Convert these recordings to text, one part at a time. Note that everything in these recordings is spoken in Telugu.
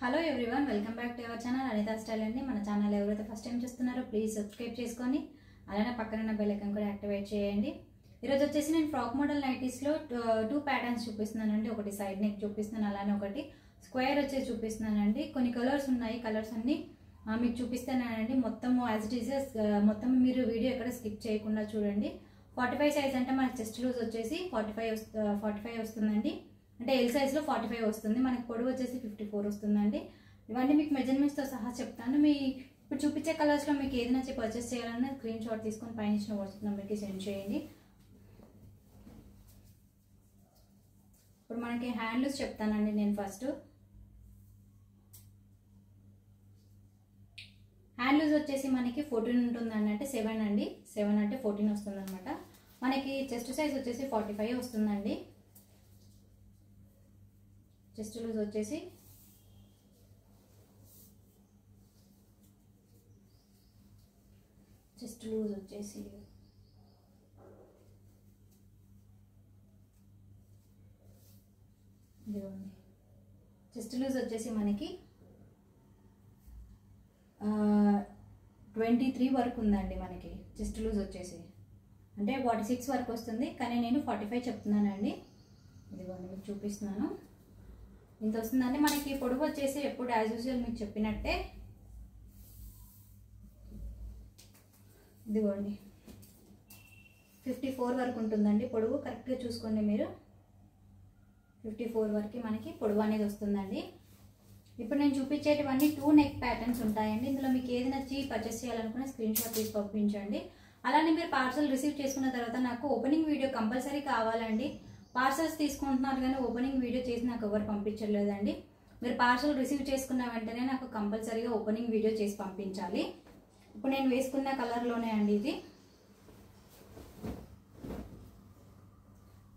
Hello everyone, welcome back to our channel Anitha style అండి. మన ఛానల్ ఎవరైతే ఫస్ట్ టైం చూస్తున్నారో ప్లీజ్ సబ్స్క్రైబ్ చేసుకొని అలానే పక్కన ఉన్న బెల్ ఐకాన్ కూడా యాక్టివేట్ చేయండి. ఈరోజు వచ్చేసి నేను ఫ్రాక్ మోడల్ నైటీస్లో టూ ప్యాటర్న్స్ చూపిస్తున్నానండి. ఒకటి సైడ్ నెక్ చూపిస్తున్నాను, అలానే ఒకటి స్క్వేర్ వచ్చేసి చూపిస్తున్నానండి. కొన్ని కలర్స్ ఉన్నాయి, కలర్స్ అన్ని మీకు చూపిస్తానండి. మొత్తం యాజ్ ఇట్ ఈజ్ మొత్తం మీరు వీడియో ఎక్కడ స్కిప్ చేయకుండా చూడండి. 45 సైజ్ అంటే మనకి చెస్ట్ లూజ్ వచ్చేసి 45 వస్తుందండి. అంటే ఎల్ సైజ్లో 45 వస్తుంది. మనకి పొడవు వచ్చేసి 54 వస్తుందండి. ఇవన్నీ మీకు మెజర్మెంట్స్తో సహా చెప్తాను. మీ ఇప్పుడు చూపించే కలర్స్లో మీకు ఏది నచ్చి పర్చేస్ చేయాలన్నా స్క్రీన్ షాట్ తీసుకొని పైన ఇచ్చిన వాట్సాప్ నెంబర్కి సెండ్ చేయండి. ఇప్పుడు మనకి హ్యాండ్ లూజ్ చెప్తానండి. నేను ఫస్ట్ హ్యాండ్ లూజ్ వచ్చేసి మనకి 14 ఉంటుందండి. అంటే 7 అండి. 7 అంటే 14 వస్తుంది అనమాట. మనకి చెస్ట్ సైజ్ వచ్చేసి 45 వస్తుందండి. చెస్ట్ లూజ్ వచ్చేసి ఇదిగోండి. చెస్ట్ లూజ్ వచ్చేసి మనకి 23 వరకు ఉందండి. మనకి చెస్ట్ లూజ్ వచ్చేసి అంటే 46 వరకు వస్తుంది, కానీ నేను 45 చెప్తున్నానండి. ఇదిగోండి మీకు చూపిస్తున్నాను. ఇంత వస్తుందండి. మనకి పొడవు వచ్చేసి ఎప్పుడు యాజ్ యూజువల్ మీకు చెప్పినట్టే ఇదిగోండి 54 వరకు ఉంటుందండి పొడవు. కరెక్ట్గా చూసుకోండి మీరు. 54 వరకు మనకి పొడవు అనేది వస్తుందండి. ఇప్పుడు నేను చూపించేటివన్నీ 2 నెక్ ప్యాటర్న్స్ ఉంటాయండి. ఇందులో మీకు ఏది నచ్చి పర్చేస్ చేయాలనుకున్న స్క్రీన్ షాట్ తీసి పంపించండి. అలానే మీరు పార్సల్ రిసీవ్ చేసుకున్న తర్వాత నాకు ఓపెనింగ్ వీడియో కంపల్సరీ కావాలండి. పార్సల్స్ తీసుకుంటున్నారు కానీ ఓపెనింగ్ వీడియో చేసి నాకు ఎవరు పంపించలేదండి. మీరు పార్సల్ రిసీవ్ చేసుకున్న వెంటనే నాకు కంపల్సరీగా ఓపెనింగ్ వీడియో చేసి పంపించాలి. ఇప్పుడు నేను వేసుకున్న కలర్లోనే అండి ఇది.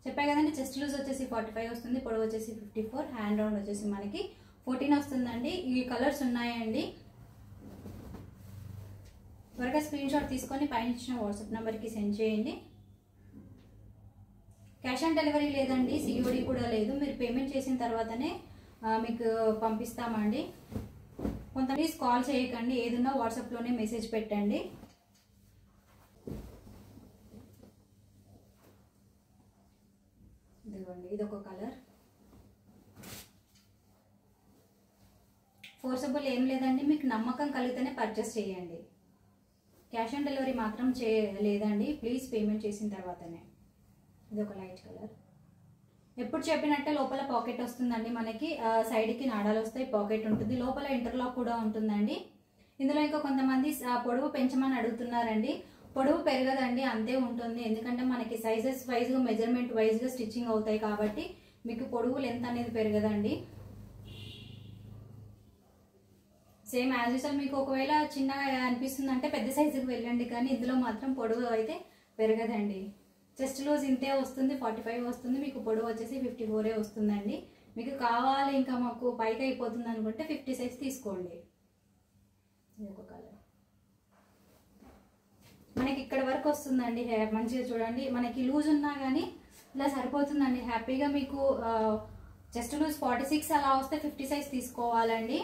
చెప్పా కదండి, చెస్ట్ లూజ్ వచ్చేసి 45 వస్తుంది, పొడవు వచ్చేసి 54, హ్యాండ్ రౌండ్ వచ్చేసి మనకి 14 వస్తుందండి. ఈ కలర్స్ ఉన్నాయండి. త్వరగా స్క్రీన్ షాట్ తీసుకొని పైన ఇచ్చిన వాట్సాప్ నెంబర్కి సెండ్ చేయండి. క్యాష్ ఆన్ డెలివరీ లేదండి, సిఓడి కూడా లేదు. మీరు పేమెంట్ చేసిన తర్వాతనే మీకు పంపిస్తామండి. కొంతమంది కాల్ చేయకండి, ఏదన్నా వాట్సాప్లోనే మెసేజ్ పెట్టండి. ఇదిగోండి, ఇదొక కలర్. ఫోర్సబుల్ ఏం లేదండి, మీకు నమ్మకం కలిగితేనే పర్చేస్ చేయండి. క్యాష్ ఆన్ డెలివరీ మాత్రం లేదండి, ప్లీజ్ పేమెంట్ చేసిన తర్వాతనే. ఇది ఒక లైట్ కలర్. ఎప్పుడు చెప్పినట్టే లోపల పాకెట్ వస్తుందండి. మనకి సైడ్కి నాడాలు వస్తాయి, పాకెట్ ఉంటుంది, లోపల ఇంటర్లాక్ కూడా ఉంటుందండి. ఇందులో ఇంకా కొంతమంది పొడవు పెంచమని అడుగుతున్నారండి. పొడవు పెరగదండి, అంతే ఉంటుంది. ఎందుకంటే మనకి సైజెస్ వైజ్గా మెజర్మెంట్ వైజ్గా స్టిచ్చింగ్ అవుతాయి కాబట్టి మీకు పొడవు లెంత్ అనేది పెరగదండి. సేమ్ యాజ్ యూజువల్ మీకు ఒకవేళ చిన్నగా అనిపిస్తుంది అంటే పెద్ద సైజుకి వెళ్ళండి, కానీ ఇందులో మాత్రం పొడవు అయితే పెరగదండి. చెస్ట్ లూజ్ ఇంతే వస్తుంది, 45 వస్తుంది. మీకు పొడవు వచ్చేసి 54 వస్తుందండి. మీకు కావాలి ఇంకా మాకు పైకి అయిపోతుంది అనుకుంటే 50 సైజ్ తీసుకోండి. ఇది ఒక కలర్. మనకి ఇక్కడ వరకు వస్తుందండి. మంచిగా చూడండి, మనకి లూజ్ ఉన్నా కానీ ఇలా సరిపోతుందండి హ్యాపీగా. మీకు చెస్ట్ లూజ్ 46 అలా వస్తే 50 సైజ్ తీసుకోవాలండి.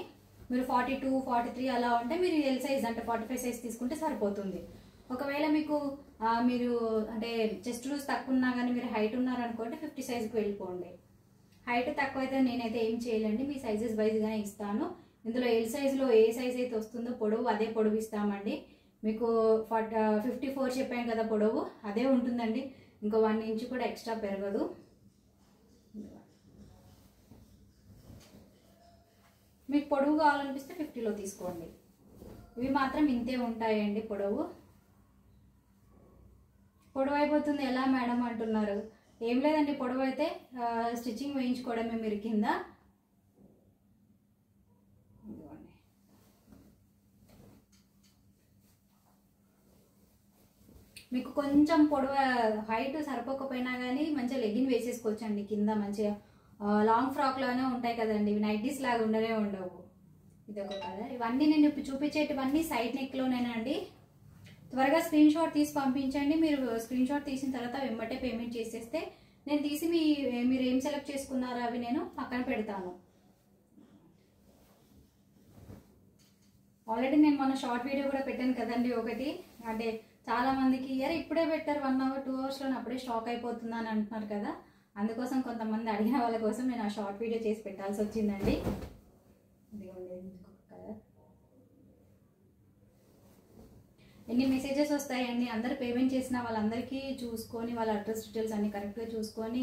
మీరు 42, 43 అలా ఉంటే మీరు ఎల్ సైజ్ అంటే 45 సైజ్ తీసుకుంటే సరిపోతుంది. ఒకవేళ మీకు మీరు అంటే చెస్ట్ లూజ్ తక్కువ ఉన్నా కానీ మీరు హైట్ ఉన్నారనుకోండి 50 సైజ్కి వెళ్ళిపోండి. హైట్ తక్కువ అయితే నేనైతే ఏం చేయలేండి, మీ సైజెస్ వైజ్గానే ఇస్తాను. ఇందులో ఎల్ సైజులో ఏ సైజ్ అయితే వస్తుందో పొడవు అదే పొడవు ఇస్తామండి. మీకు 54 చెప్పాను కదా పొడవు, అదే ఉంటుందండి. ఇంకో 1 ఇంచ్ కూడా ఎక్స్ట్రా పెరగదు. మీకు పొడవు కావాలనిపిస్తే 50లో తీసుకోండి. ఇవి మాత్రం ఇంతే ఉంటాయండి. పొడవు అయిపోతుంది ఎలా మేడం అంటున్నారు. ఏం లేదండి, పొడవు అయితే స్టిచ్చింగ్ వేయించుకోవడమే మీరు కింద. మీకు కొంచెం పొడవు హైట్ సరిపోకపోయినా కానీ మంచిగా లెగ్గిన్ వేసేసుకోవచ్చండి కింద. మంచిగా లాంగ్ ఫ్రాక్ లానే ఉంటాయి కదండి, ఇవి నైటీస్ లాగా ఉండవు. ఇది ఒక కలర్. ఇవన్నీ నేను ఇప్పుడు చూపించేటివన్నీ సైడ్ నెక్లోనేనండి. త్వరగా స్క్రీన్ షాట్ తీసి పంపించండి. మీరు స్క్రీన్ షాట్ తీసిన తర్వాత వెంబటే పేమెంట్ చేసేస్తే నేను తీసి మీరు ఏం సెలెక్ట్ చేసుకున్నారో అవి నేను పక్కన పెడతాను. ఆల్రెడీ నేను మన షార్ట్ వీడియో కూడా పెట్టాను కదండి ఒకటి. అంటే చాలా మందికి ఇప్పుడే పెట్టారు 1 అవర్ 2 అవర్స్లో అప్పుడే స్టాక్ అయిపోతుందా అని అంటున్నారు కదా. అందుకోసం కొంతమంది అడిగిన వాళ్ళ కోసం నేను ఆ షార్ట్ వీడియో చేసి పెట్టాల్సి వచ్చిందండి. ఎన్ని మెసేజెస్ వస్తాయండి. అందరు పేమెంట్ చేసిన వాళ్ళందరికీ చూసుకొని వాళ్ళ అడ్రస్ డీటెయిల్స్ అన్ని కరెక్ట్గా చూసుకొని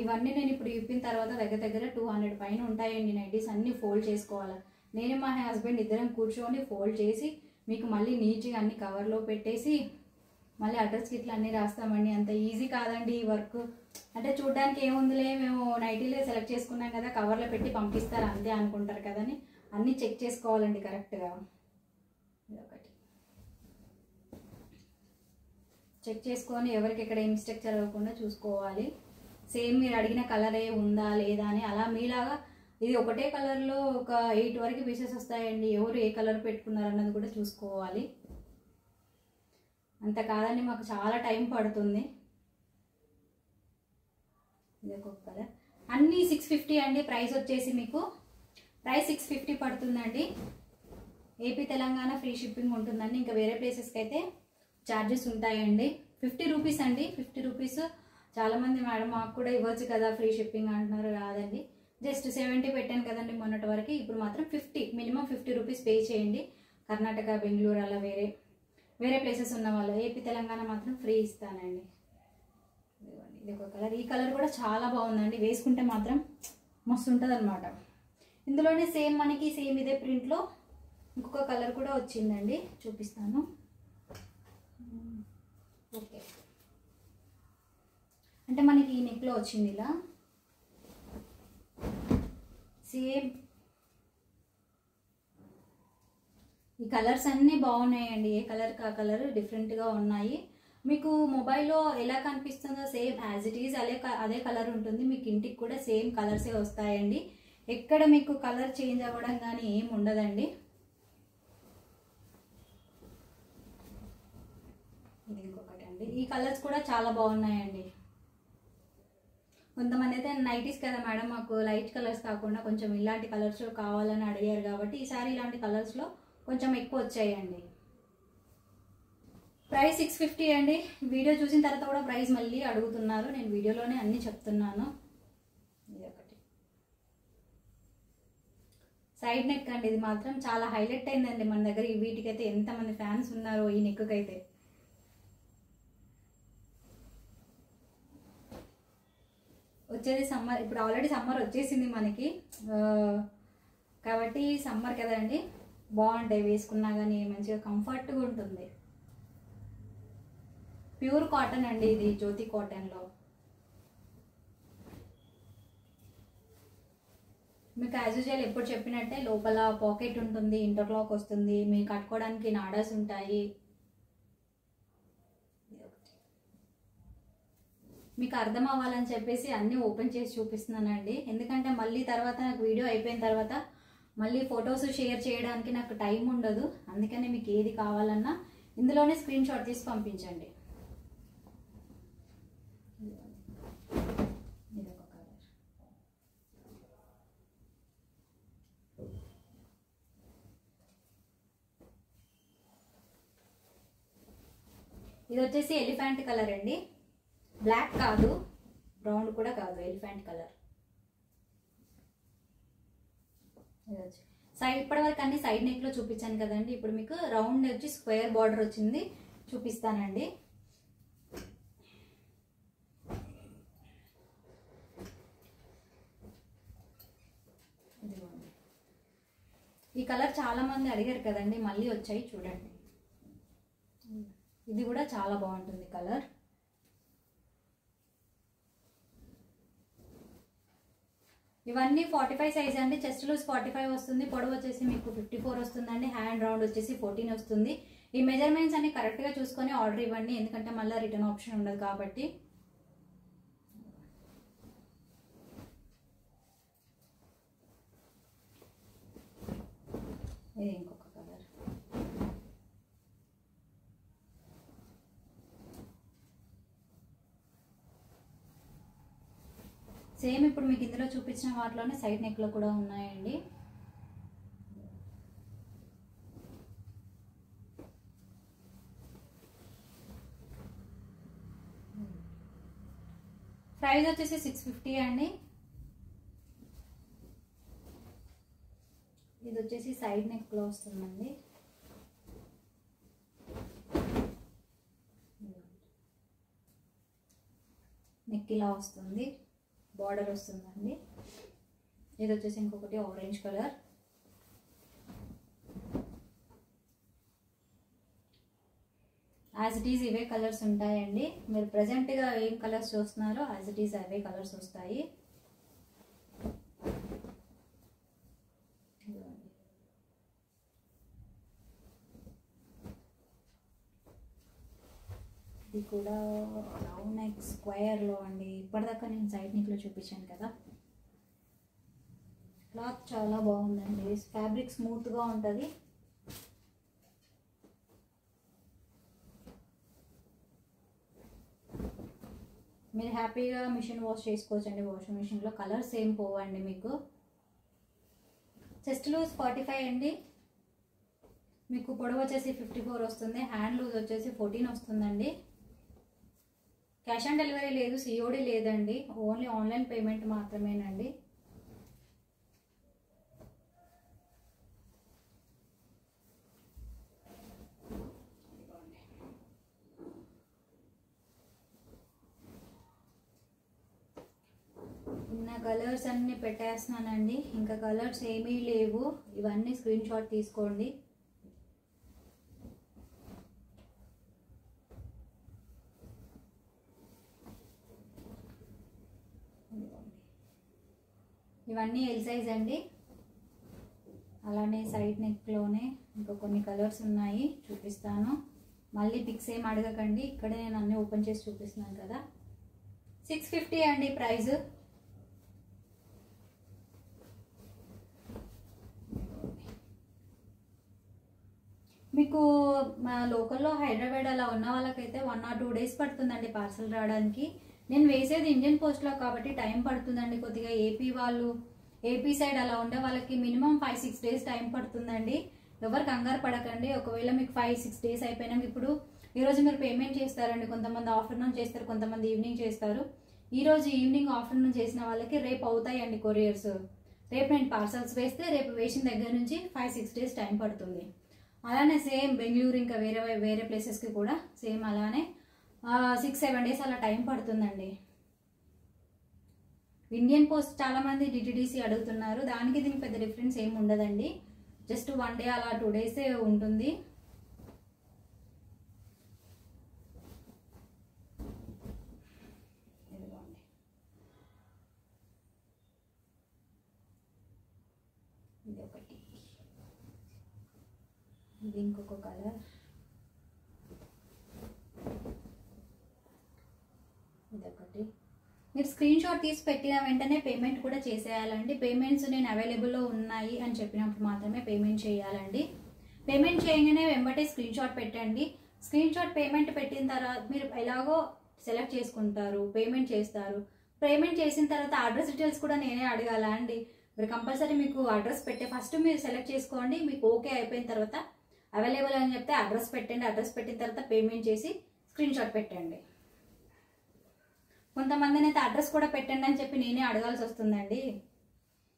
ఇవన్నీ నేను ఇప్పుడు ఇప్పిన తర్వాత దగ్గర 200 పైన ఉంటాయండి నైటీస్. అన్నీ ఫోల్డ్ చేసుకోవాలి. నేను మా హస్బెండ్ ఇద్దరం కూర్చొని ఫోల్డ్ చేసి మీకు మళ్ళీ నీట్గా అన్ని కవర్లో పెట్టేసి మళ్ళీ అడ్రస్కి ఇట్లా అన్నీ రాస్తామండి. అంత ఈజీ కాదండి ఈ వర్క్. అంటే చూడడానికి ఏముందిలే, మేము నైటీలే సెలెక్ట్ చేసుకున్నాం కదా, కవర్లో పెట్టి పంపిస్తారు అంతే అనుకుంటారు కదని అన్నీ చెక్ చేసుకోవాలండి కరెక్ట్గా. ఇదొకటి చెక్ చేసుకొని ఎవరికి ఎక్కడ ఏ మిస్టేక్ జరగకుండా చూసుకోవాలి. సేమ్ మీరు అడిగిన కలరే ఉందా లేదా అని. అలా మీలాగా ఇది ఒకటే కలర్లో ఒక 8 వరకు పీసెస్ వస్తాయండి. ఎవరు ఏ కలర్ పెట్టుకున్నారు అన్నది కూడా చూసుకోవాలి. అంత కాదండి, మాకు చాలా టైం పడుతుంది. ఇది ఒక్కొక్క కలర్. అన్నీ 650 అండి. ప్రైస్ వచ్చేసి మీకు ప్రైస్ 650 పడుతుందండి. ఏపీ తెలంగాణ ఫ్రీ షిప్పింగ్ ఉంటుందండి. ఇంకా వేరే ప్లేసెస్కి అయితే ఛార్జెస్ ఉంటాయండి. 50 రూపీస్ అండి. 50 రూపీస్. చాలామంది మేడం మాకు కూడా ఇవ్వచ్చు కదా ఫ్రీ షిప్పింగ్ అంటున్నారు. కాదండి, జస్ట్ 70 పెట్టాను కదండి మొన్నటి వరకు. ఇప్పుడు మాత్రం 50, మినిమం 50 రూపీస్ పే చేయండి. కర్ణాటక, బెంగళూరు అలా వేరే ప్లేసెస్ ఉన్న వాళ్ళు. ఏపీ తెలంగాణ మాత్రం ఫ్రీ ఇస్తానండి. ఇది ఒక కలర్. ఈ కలర్ కూడా చాలా బాగుందండి. వేసుకుంటే మాత్రం మస్తు ఉంటుంది అనమాట. ఇందులోనే మనకి సేమ్ ఇదే ప్రింట్లో ఇంకొక కలర్ కూడా వచ్చిందండి, చూపిస్తాను. ఓకే, అంటే మనకి ఈ నెక్లో వచ్చింది ఇలా సేమ్. ఈ కలర్స్ అన్నీ బాగున్నాయండి. ఏ కలర్కి ఆ కలర్ డిఫరెంట్గా ఉన్నాయి. మీకు మొబైల్లో ఎలా కనిపిస్తుందో సేమ్ యాజ్ ఇట్ ఈజ్ అదే కలర్ ఉంటుంది. మీకు ఇంటికి కూడా సేమ్ కలర్సే వస్తాయండి. ఎక్కడ మీకు కలర్ చేంజ్ అవ్వడం కానీ ఏం ఉండదండి. ఇది ఇంకొకటి అండి. ఈ కలర్స్ కూడా చాలా బాగున్నాయండి. కొంతమంది అయితే నైటీస్ కదా మేడం మాకు లైట్ కలర్స్ కాకుండా కొంచెం ఇలాంటి కలర్స్లో కావాలని అడిగారు కాబట్టి ఈసారి ఇలాంటి కలర్స్లో కొంచెం ఎక్కువ వచ్చాయండి. ప్రైస్ 650 అండి. వీడియో చూసిన తర్వాత కూడా ప్రైస్ మళ్ళీ అడుగుతున్నారు. నేను వీడియోలోనే అన్నీ చెప్తున్నాను. ఇది ఒకటి సైడ్ నెక్ అండి. ఇది మాత్రం చాలా హైలైట్ అయిందండి మన దగ్గర. ఈ వీటికైతే ఎంతమంది ఫ్యాన్స్ ఉన్నారో ఈ నెక్కైతే. వచ్చేది సమ్మర్. ఇప్పుడు ఆల్రెడీ సమ్మర్ వచ్చేసింది మనకి కాబట్టి సమ్మర్ కదండి, బాగుంటాయి వేసుకున్నా కానీ మంచిగా కంఫర్ట్గా ఉంటుంది. ప్యూర్ కాటన్ అండి ఇది, జ్యోతి కాటన్లో. మీకు యాజ్ యూజువల్ ఎప్పుడు చెప్పినట్టే లోపల పాకెట్ ఉంటుంది, ఇంటర్లాక్ వస్తుంది, మీకు కట్టుకోవడానికి నాడాస్ ఉంటాయి. మీకు అర్థం అవ్వాలని చెప్పేసి అన్నీ ఓపెన్ చేసి చూపిస్తున్నానండి. ఎందుకంటే మళ్ళీ తర్వాత నాకు వీడియో అయిపోయిన తర్వాత మళ్ళీ ఫొటోస్ షేర్ చేయడానికి నాకు టైం ఉండదు. అందుకనే మీకు ఏది కావాలన్నా ఇందులోనే స్క్రీన్ షాట్ తీసి పంపించండి. ఇదొక కలర్. ఇది వచ్చేసి ఎలిఫెంట్ కలర్ అండి. బ్లాక్ కాదు, బ్రౌన్ కూడా కాదు, ఎలిఫెంట్ కలర్. సైడ్ ఇప్పటివరకు అన్ని సైడ్ నెక్లో చూపించాను కదండి. ఇప్పుడు మీకు రౌండ్ వచ్చి స్క్వేర్ బార్డర్ వచ్చింది చూపిస్తానండి. ఈ కలర్ చాలా మంది అడిగారు కదండి, మళ్ళీ వచ్చాయి చూడండి. ఇది కూడా చాలా బాగుంటుంది కలర్. ఇవన్నీ 45 సైజ్ అండి. చెస్ట్ లూజ్ 45 వస్తుంది, పొడవు వచ్చేసి మీకు 54 వస్తుందండి. హ్యాండ్ రౌండ్ వచ్చేసి 14 వస్తుంది. ఈ మెజర్మెంట్స్ అన్ని కరెక్ట్గా చూసుకొని ఆర్డర్ ఇవ్వండి, ఎందుకంటే మళ్ళీ రిటర్న్ ఆప్షన్ ఉండదు కాబట్టి. ఇది ఇంకొక కలర్. సేమ్ ఇప్పుడు మీకు ఇందులో చూపించిన వాటిలోనే సైడ్ నెక్లో కూడా ఉన్నాయండి. ప్రైస్ వచ్చేసి 650 అండి. ఇది వచ్చేసి సైడ్ నెక్ లో వస్తుందండి. నెక్ ఇలా వస్తుంది, బార్డర్ వస్తుందండి. ఇది వచ్చేసి ఇంకొకటి orange colour. As it is ఇవే కలర్స్ ఉంటాయండి. మీరు ప్రజెంట్గా ఏం కలర్స్ చూస్తున్నారో as it is away colours వస్తాయి. ఇది కూడా రౌండ్ నెక్ స్క్వేర్లో అండి. ఇప్పటిదాకా నేను సైడ్ నెక్లో చూపించాను కదా. క్లాత్ చాలా బాగుందండి, ఫ్యాబ్రిక్ స్మూత్గా ఉంటుంది. మీరు హ్యాపీగా మిషన్ వాష్ చేసుకోవచ్చండి. వాషింగ్ మిషన్లో కలర్స్ ఏం పోవండి మీకు. చెస్ట్ లూజ్ 45 అండి. మీకు పొడవు వచ్చేసి 54 వస్తుంది. హ్యాండ్ లూజ్ వచ్చేసి 14 వస్తుందండి. క్యాష్ ఆన్ డెలివరీ లేదు, సిఓడి లేదండి, ఓన్లీ ఆన్లైన్ పేమెంట్ మాత్రమేనండి. ఉన్న కలర్స్ అన్నీ పెట్టేస్తున్నానండి, ఇంకా కలర్స్ ఏమీ లేవు. ఇవన్నీ స్క్రీన్ షాట్ తీసుకోండి. ఇవన్నీ ఎల్ సైజ్ అండి. అలానే సైడ్ నెక్లోనే ఇంకా కొన్ని కలర్స్ ఉన్నాయి, చూపిస్తాను. మళ్ళీ పిక్స్ ఏం అడగకండి, ఇక్కడే నేను అన్నీ ఓపెన్ చేసి చూపిస్తున్నాను కదా. 650 అండి ప్రైస్. మీకు మా లోకల్లో హైదరాబాద్ అలా ఉన్న వాళ్ళకైతే 1 or 2 days పడుతుందండి పార్సల్ రావడానికి. నేను వేసేది ఇండియన్ పోస్ట్లో కాబట్టి టైం పడుతుందండి కొద్దిగా. ఏపీ సైడ్ అలా ఉండే వాళ్ళకి మినిమం 5-6 days టైం పడుతుందండి. ఎవరు కంగారు పడకండి. ఒకవేళ మీకు 5-6 days అయిపోయినాక, ఇప్పుడు ఈరోజు మీరు పేమెంట్ చేస్తారండి, కొంతమంది ఆఫ్టర్నూన్ చేస్తారు, కొంతమంది ఈవినింగ్ చేస్తారు. ఈరోజు ఈవినింగ్ ఆఫ్టర్నూన్ చేసిన వాళ్ళకి రేపు అవుతాయండి కొరియర్స్. రేపు నేను పార్సల్స్ వేస్తే రేపు వేసిన దగ్గర నుంచి 5-6 days టైం పడుతుంది. అలానే సేమ్ బెంగళూరు ఇంకా వేరే ప్లేసెస్కి కూడా సేమ్ అలానే 6-7 days అలా టైం పడుతుందండి. ఇండియన్ పోస్ట్ చాలామంది డిటిడిసి అడుగుతున్నారు, దానికి దీనికి పెద్ద డిఫరెన్స్ ఏమి ఉండదండి. జస్ట్ 1 day అలా 2 days ఉంటుంది. ఇది ఒకటి, ఇది ఇంకొక కలర్, ఇదొకటి. మీరు స్క్రీన్ షాట్ తీసి పెట్టిన వెంటనే పేమెంట్ కూడా చేసేయాలండి. పేమెంట్స్ నేను అవైలబుల్లో ఉన్నాయి అని చెప్పినప్పుడు మాత్రమే పేమెంట్ చేయాలండి. పేమెంట్ చేయగానే వెంబటే స్క్రీన్ షాట్ పెట్టండి. స్క్రీన్ షాట్ పేమెంట్ పెట్టిన తర్వాత మీరు ఎలాగో సెలెక్ట్ చేసుకుంటారు, పేమెంట్ చేస్తారు. పేమెంట్ చేసిన తర్వాత అడ్రస్ డీటెయిల్స్ కూడా నేనే అడగాల అండి. మీరు కంపల్సరీ మీకు అడ్రస్ ఫస్ట్ మీరు సెలెక్ట్ చేసుకోండి. మీకు ఓకే అయిపోయిన తర్వాత అవైలబుల్ అని చెప్తే అడ్రస్ పెట్టండి. అడ్రస్ పెట్టిన తర్వాత పేమెంట్ చేసి స్క్రీన్ షాట్ పెట్టండి. కొంతమందిని అయితే అడ్రస్ కూడా పెట్టండి అని చెప్పి నేనే అడగాల్సి వస్తుందండి.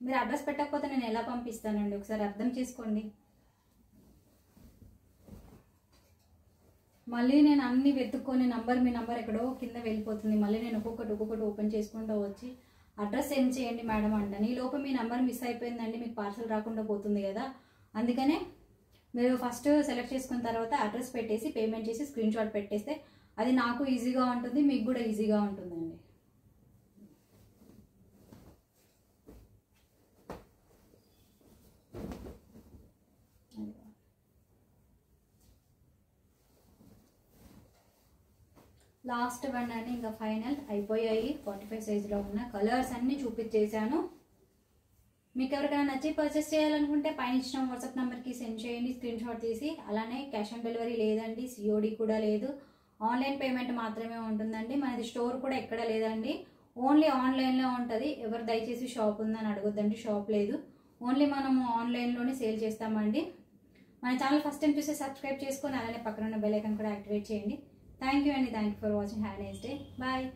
మీరు అడ్రస్ పెట్టకపోతే నేను ఎలా పంపిస్తానండి, ఒకసారి అర్థం చేసుకోండి. మళ్ళీ నేను అన్ని వెతుక్కొని మీ నంబర్ ఎక్కడో కింద వెళ్ళిపోతుంది. మళ్ళీ నేను ఒక్కొక్కటి ఓపెన్ చేసుకుంటూ వచ్చి అడ్రస్ సెండ్ చేయండి మేడం అంటాను. ఈ లోపు మీ నంబర్ మిస్ అయిపోయిందండి, మీకు పార్సల్ రాకుండా పోతుంది కదా. అందుకనే మీరు ఫస్ట్ సెలెక్ట్ చేసుకున్న తర్వాత అడ్రస్ పెట్టేసి పేమెంట్ చేసి స్క్రీన్ షాట్ పెట్టేస్తే అది నాకు ఈజీగా ఉంటుంది, మీకు కూడా ఈజీగా ఉంటుందండి. లాస్ట్ వన్ అని ఇంకా ఫైనల్ అయిపోయాయి. 45 సైజులో ఉన్న కలర్స్ అన్నీ చూపించేశాను. మీకు ఎవరికైనా నచ్చి పర్చేస్ చేయాలనుకుంటే పైన ఇచ్చిన వాట్సాప్ నెంబర్కి సెండ్ చేయండి స్క్రీన్ షాట్ తీసి. అలానే క్యాష్ ఆన్ డెలివరీ లేదండి, సిఓడి కూడా లేదు, ఆన్లైన్ పేమెంట్ మాత్రమే ఉంటుందండి. మనది స్టోర్ కూడా ఎక్కడ లేదండి, ఓన్లీ ఆన్లైన్లో ఉంటుంది. ఎవరు దయచేసి షాప్ ఉందని అడగొద్దండి, షాప్ లేదు, ఓన్లీ మనము ఆన్లైన్లోనే సేల్ చేస్తామండి. మన ఛానల్ ఫస్ట్ టైం చూస్తే సబ్స్క్రైబ్ చేసుకొని అలానే పక్కన ఉన్న బెల్ ఐకాన్ కూడా యాక్టివేట్ చేయండి. థ్యాంక్ యూ అండి, thank you for watching. Have a nice day, bye.